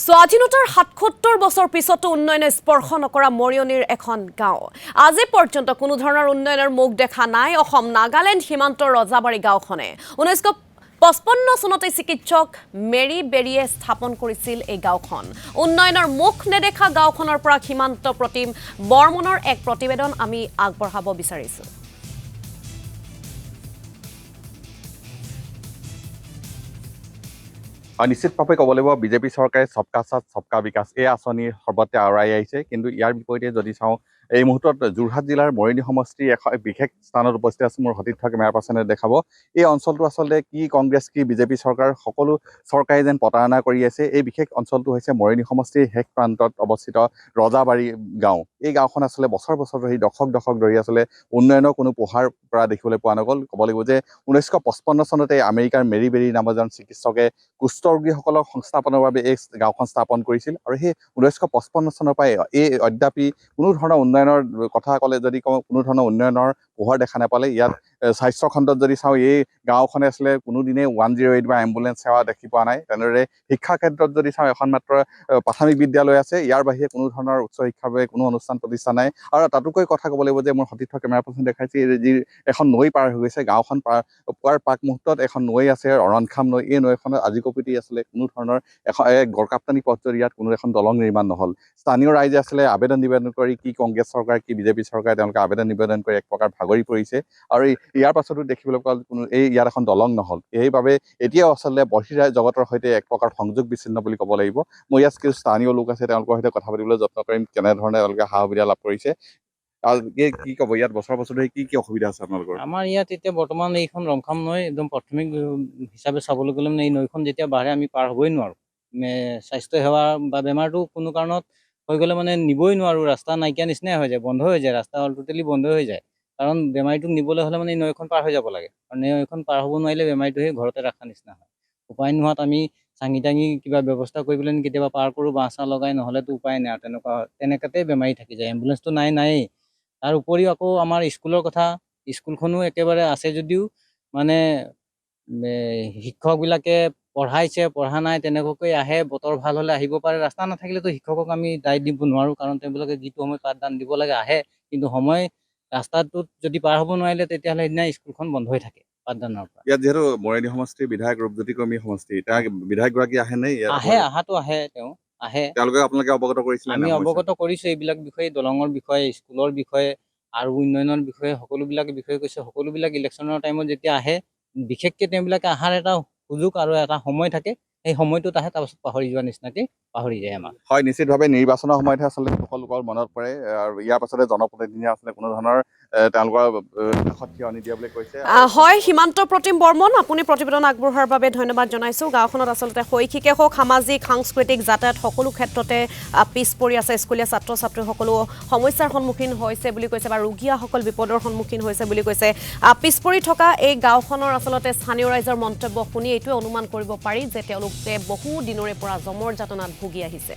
স্বাধীনতাৰ ৭৭ বছৰ পিছতো উন্নয়নে স্পৰ্শ নকৰা মৰিয়নিৰ এখন গাঁও আজি পৰ্যন্ত কোনো ধৰণৰ উন্নয়নৰ মুখ দেখা নাই অসম নাগালেণ্ড সীমান্তৰ ৰজাবাৰী গাঁওখনে 1955 চনতে চিকিৎসক মেৰী বেৰীয়ে স্থাপন কৰিছিল এই গাঁওখন উন্নয়নৰ মুখ নেদেখা গাঁওখনৰ পৰা সীমান্ত প্ৰতিম বৰ্মনৰ এক প্ৰতিবেদন আমি আগবঢ়াব বিচাৰিছো নিশ্চিতভাৱে ক'ব লাগিব বিজেপি চৰকাৰে সবকা সাথ সবকা বিকাশ এই আঁচনিৰ সৰ্বতে আঁৰাই আহিছে কিন্তু ইয়াৰ বিপৰীতে যদি চাওঁ এই মুহূৰ্তত যোৰহাট জিলাৰ মৰিয়নি সমষ্টিৰ এখন বিশেষ স্থানত উপস্থিত আছে মোৰ সতীৰ্থ কেমেৰা পাৰ্চনে দেখাব এই অঞ্চলটো আচলতে কি কংগ্ৰেছ কি বিজেপি চৰকাৰ সকলো চৰকাৰে যেন প্ৰতাৰণা কৰি আছে এই বিশেষ অঞ্চলটো হৈছে মৰিয়নি সমষ্টিৰ শেষ প্ৰান্তত অৱস্থিত ৰজাবাৰী গাঁও এই গাঁওখন আচলতে বছৰ বছৰ ধৰি দশক ধৰি আচলতে উন্নয়নৰ কোনো পোহাৰ পৰা দেখিবলৈ পোৱা নগ'ল ক'ব লাগিব যে 1955 চনতে আমেৰিকাৰ মেৰী বেৰী নামৰ এজন চিকিৎসকে কুষ্ঠ ৰোগীসকলক সংস্থাপনৰ বাবে এই গাঁওখন স্থাপন কৰিছিল আৰু সেই 1955 চনৰ পৰাই এই অদ্যাপি কোনো ধৰণৰ উন্নয়নৰ কথা ক'লে যদি কওঁ কোনো ধৰণৰ উন্নয়নৰ পোহৰ দেখা নাপালে ইয়াত স্বাস্থ্য খণ্ডত যদি চাওঁ এই গাঁওখনে আচলতে কোনোদিনে 108 বা এম্বুলেন্স সেৱা দেখি পোৱা নাই তেনেদৰে শিক্ষা ক্ষেত্ৰত যদি চাওঁ এখন মাত্ৰ প্ৰাথমিক বিদ্যালয় আছে ইয়াৰ বাহিৰে কোনো ধৰণৰ উচ্চ শিক্ষাৰ বাবে কোনো অনুষ্ঠান প্ৰতিষ্ঠান নাই আৰু তাতোকৈ কথা ক'ব লাগিব যে মোৰ সতীৰ্থ কেমেৰা পাৰ্চন দেখাইছে যি এখন নৈ পাৰ হৈ গৈছে গাঁওখন পোৱাৰ পাক মুহূৰ্তত এখন নৈ আছে অৰণখাম নৈ এই নৈখনত আজি কপিটি আছিলে কোনো ধৰণৰ এখন গড়কাপ্তানি পথৰ ইয়াত কোনো এখন দলং নিৰ্মাণ নহ'ল স্থানীয় ৰাইজে আছিলে আবেদন নিবেদন কৰি কি কংগ্ৰেছ চৰকাৰ কি বিজেপি চৰকাৰে তেওঁলোকে আবেদন নিবেদন কৰি এক প্ৰকাৰ ভাগৰি পৰিছে আৰু ইয়াৰ পাছতো দেখিবলৈ পোৱা কোনো ইয়াত এখন দলং নহ'ল সেইবাবে এতিয়াও আচলতে বহিৰা জগতৰ সৈতে এক প্ৰকাৰ সংযোগ বিচ্ছিন্ন বুলি ক'ব লাগিব মই ইয়াত কিছু স্থানীয় লোক আছে তেওঁলোকৰ সৈতে কথা পাতিবলৈ যত্ন কৰিম কেনেধৰণে তেওঁলোকে সা সুবিধা লাভ কৰিছে কি ক'ব ইয়াত বছৰ ধৰি কি অসুবিধা আছে আপোনালোকৰ আমাৰ ইয়াত এতিয়া বৰ্তমান এইখন ৰংখাম নৈ একদম প্ৰাথমিক হিচাপে চাবলৈ গ'লে মানে এই নৈখন যেতিয়া বাঢ়ে আমি পাৰ হ'বই নোৱাৰোঁ স্বাস্থ্য সেৱা বা বেমাৰটো কোনো কাৰণত হৈ গ'লে মানে নিবই নোৱাৰোঁ ৰাস্তা নাইকিয়া নিচিনাই হৈ যায় বন্ধ হৈ যায় ৰাস্তা টোটেলি বন্ধ হৈ যায় কাৰণ বেমাৰীটোক নিবলৈ হ'লে মানে এই নৈখন পাৰ হৈ যাব লাগে আৰু নৈখন পাৰ হ'ব নোৱাৰিলে বেমাৰীটো সেই ঘৰতে ৰখাৰ নিচিনা হয় উপায় নোহোৱাত আমি চাঙি টাঙি কিবা ব্যৱস্থা কৰি পেলাই কেতিয়াবা পাৰ কৰোঁ বাঁহ চাহ লগাই নহ'লেতো উপায় নাই আৰু তেনেকুৱাতে বেমাৰী থাকি যায় এম্বুলেঞ্চটো নায়েই তাৰ উপৰিও আকৌ আমাৰ স্কুলৰ কথা স্কুলখনো একেবাৰে আছে যদিও মানে শিক্ষকবিলাকে পঢ়া নাই তেনেকুৱাকৈ আহে বতৰ ভাল হ'লে আহিব পাৰে ৰাস্তা নাথাকিলেতো শিক্ষকক আমি দায় দিব নোৱাৰোঁ কাৰণ তেওঁলোকে যিটো সময় পাঠদান দিব লাগে আহে কিন্তু সময় ৰাস্তাটোত যদি পাৰ হ'ব নোৱাৰিলে তেতিয়াহ'লে সেইদিনা স্কুলখন বন্ধ হৈ থাকে পাঠদানৰ পৰা ইয়াত যিহেতু মৰিয়নি সমষ্টিৰ বিধায়ক ৰূপজ্যোতি কৰ্মী সমষ্টি তাৰ বিধায়কগৰাকী আহে নে আহাটো আহে তেওঁ আহে তেওঁলোকে আপোনালোকে অৱগত কৰিছিলে আমি অৱগত কৰিছোঁ এইবিলাক বিষয়ে দলঙৰ বিষয়ে স্কুলৰ বিষয়ে আৰু উন্নয়নৰ বিষয়ে সকলোবিলাক বিষয়ে কৈছে সকলোবিলাক ইলেকশ্যনৰ টাইমত যেতিয়া আহে বিশেষকৈ তেওঁবিলাকে অহাৰ এটা সুযোগ আৰু এটা সময় থাকে সেই সময়টোত আহে তাৰপাছত পাহৰি যোৱা নিচিনাকৈ পাহৰি যায় আমাক হয় নিশ্চিতভাৱে নিৰ্বাচনৰ সময়তহে আচলতে সকলোকৰ মনত পৰে আৰু ইয়াৰ পাছতে জনপ্ৰতিনিধিয়ে আচলতে কোনো ধৰণৰ তেওঁলোকৰ কাষত থিয় নিদিয়ে বুলি কৈছে হয় সীমান্ত প্ৰতিম বৰ্মন আপুনি প্ৰতিবেদন আগবঢ়োৱাৰ বাবে ধন্যবাদ জনাইছোঁ গাঁওখনত আচলতে শৈক্ষিকে হওক সামাজিক সাংস্কৃতিক যাতায়াত সকলো ক্ষেত্ৰতে পিছ পৰি আছে স্কুলীয়া ছাত্ৰ ছাত্ৰীসকলো সমস্যাৰ সন্মুখীন হৈছে বুলি কৈছে বা ৰোগীয়াসকল বিপদৰ সন্মুখীন হৈছে বুলি কৈছে পিছ পৰি থকা এই গাঁওখনৰ আচলতে স্থানীয় ৰাইজৰ মন্তব্য শুনি এইটোৱে অনুমান কৰিব পাৰি যে তেওঁলোকে বহু দিনৰে পৰা জমৰ যাতনাত ভুগি আহিছে